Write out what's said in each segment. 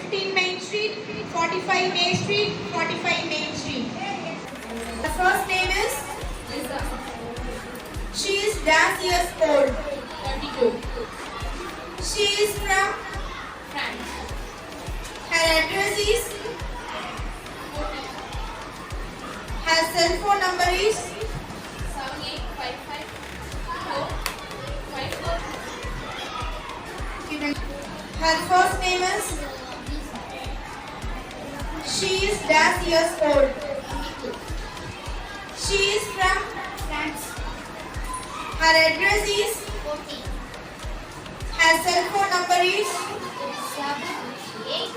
15 Main Street, 45 Main Street, 45 Main Street. The first name is Lisa. She is dash years old. 32. She is from France. Her address is 40. Her cell phone number is 7855. Her first name is She is dash years old. She is from France. Her address is 40. Her cell phone number is 78.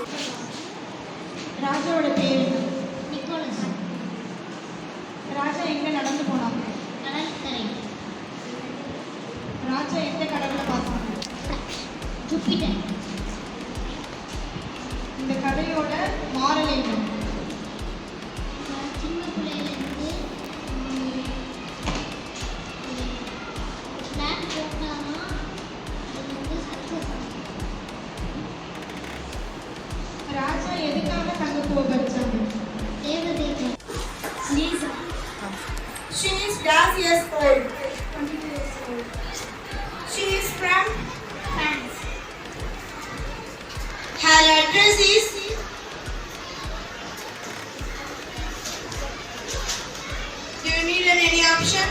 ராஜாவோட பேர் Nicolas. ராஜா எங்க நடந்து போனான்? கடற்கரை. ராஜா எந்த கடவுளை பார்த்தான்? Jupiter. இந்த கதையோட மாரல் என்ன? சின்ன பிள்ளையிலிருந்து பிளான் போட்டானா அது வந்து சக்சஸ் ஆகும். ராஜா எதுக்காக தங்கப்பூவை பறிச்சாங்க? தேவதேவதை. Lisa. She is dash years old. 22 years old. She is from France. Her address is Do you need any option?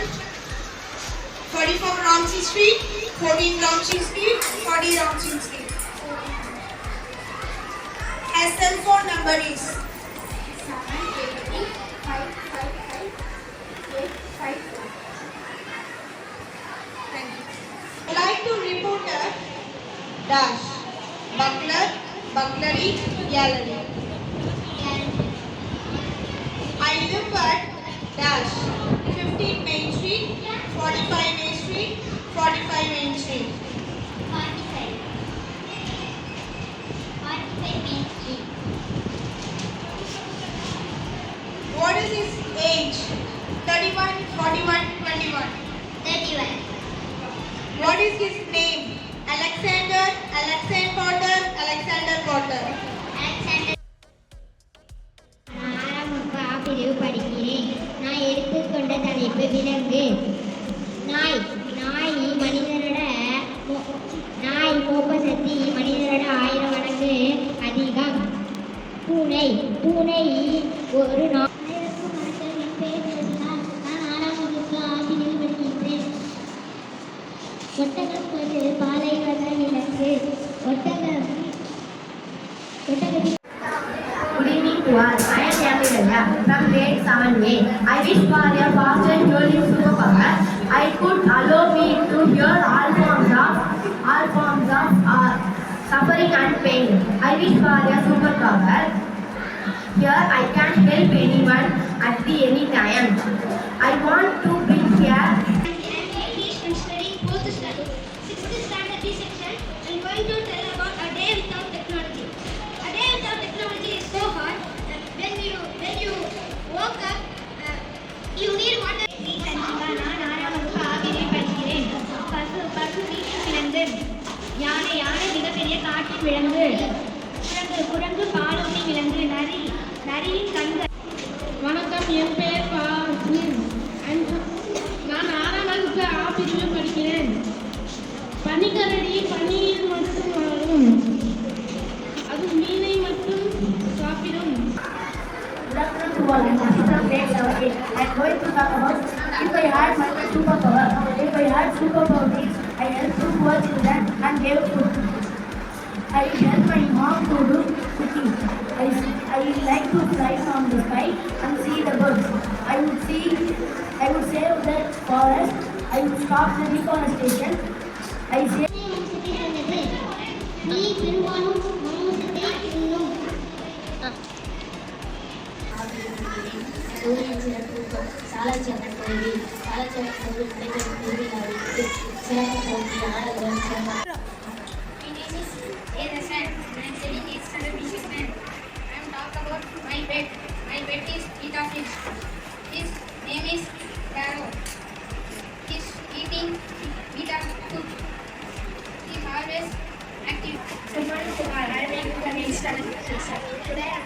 44 Ramsey Street, 14 Ramsey Street, 40 Ramsey Street. Her cell phone number is 783555854. Thank you. I like to report a dash burglar, burglary, gallery. I live at dash 15 Main Street, 45 Main Street, 45 Main Street. 45 Main Street. What is his age? 31, 41, 21. 31. What is his name? Alexander, Alexander Potter, Alexander Potter. Alexander. நான் பிரிவு படிக்கிறேன். நான் எடுத்துக்கொண்ட தலைப்பு விலங்கு. நாய். மோப்ப சக்தி மனிதரோட 1000 மடங்கு அதிகம். பூனை ஒரு நாய். என் பேர் நான் 6ஆம் வகுப்பு ஆசிரியர் படிக்கின்றேன். ஒட்டகம் ஒரு பாலைவன விலங்கு. Good evening to all. I am Yamilaya from grade 7A. I wish for a faster hearing superpower. I could allow me to hear all forms of suffering and pain. I wish for a superpower. Here I can help anyone at any time. I want to bring here. I'm going to tell about a day without technology. A day without technology is so hard that when you woke up, you need water. நான் 6ஆம் வகுப்பு ஆசிரியர் படிக்கிறேன். பசு வீட்டு விலங்கு. யானை மிகப்பெரிய காட்டு விலங்கு. குரங்கு பாலூட்டி விலங்கு. நரியின் கண்கள். வணக்கம், என் பெயர் நான் 6ஆம் வகுப்பு ஆசிரியர் படிக்கிறேன். பனிக்கரடி பனியில் மட்டும் வாழும். அது மீனை மட்டும் சாப்பிடும். I'm going to talk about if I had my superpower. If I had superpower means I help to poor children and give food. I help my mom to do cooking. I like to fly from the sky and see the birds. I would save the forest. I would stop the deforestation. I say நீ பெரும்பாலும் மாமிசத்தை உண்ணும். சாலாச்சியான கல்வி நடைபெறும் திருவிழாவிற்கு சிறப்பு கல்வி ஆடல்கள் சிறப்பு. My name is Edison. I am studying 8th standard B6. I am talk about my pet. My pet is Peter Fish. His name is Taro. He is eating Peter food. He is always active. Good morning to all. I am Namin. standard section. Today I'm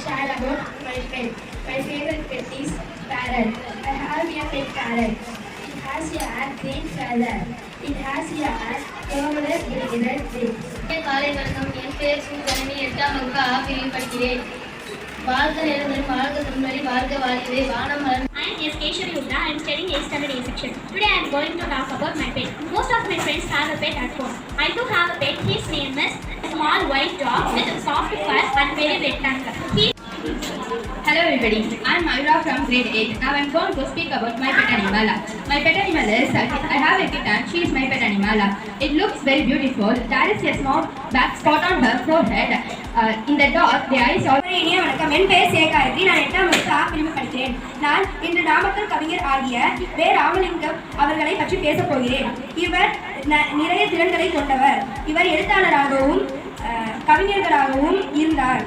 share about my pet. My favorite pet is parrot. I have a pet parrot. It has a green feather. It has a curved red beak. காலை வணக்கம். என் பெயர் சுகரணி. 8ஆம் வகுப்பு ஆ பிரிவில் படிக்கிறேன். வாழ்க நேரம் வாழ்க தமிழ் வாழ்க வாழ்கிறே வானம் மலர். I am S. Keshari Uda. I am studying 8th standard A section. Today I am going to talk about my pet. Most of my friends have a pet at home. I do have a pet. His name is a small white dog with a soft fur and very red tongue. Hello everybody, I am Mayura from grade 8. Now I am going to speak about my pet animal. My pet animal is, I have a kitten, she is my pet animal. It looks very beautiful. There is a small black spot on her forehead. In the dog, the eyes are... இனிய வணக்கம். என் பெயர் சேகாயத்ரி. நான் 8ஆம் வகுப்பு ஆ பிரிவில் படிக்கிறேன். நான் இன்று நாமக்கல் கவிஞர் ஆகிய வே. ராமலிங்கம் அவர்களை பற்றி பேசப் போகிறேன். இவர் நிறைய திறன்களை கொண்டவர். இவர் எழுத்தாளராகவும் கவிஞர்களாகவும் இருந்தார்.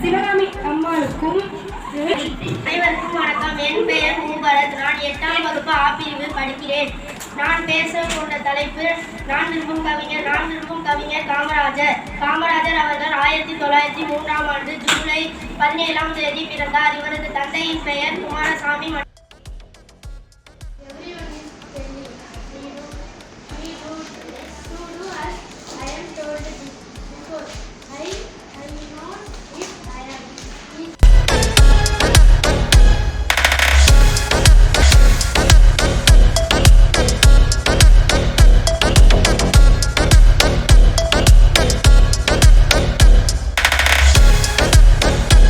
சிவகாமி அம்மாளுக்கும் அனைவருக்கும் வணக்கம். என் பெயர் மூபரத். நான் 8ஆம் வகுப்பு ஆ பிரிவில் படிக்கிறேன். நான் பேச கொண்ட தலைப்பு நான் விரும்பும் கவிஞர் காமராஜர் அவர்கள் 1903ஆம் ஆண்டு ஜூலை 17ஆம் தேதி பிறந்தார். இவரது தந்தையின் பெயர் குமாரசாமி.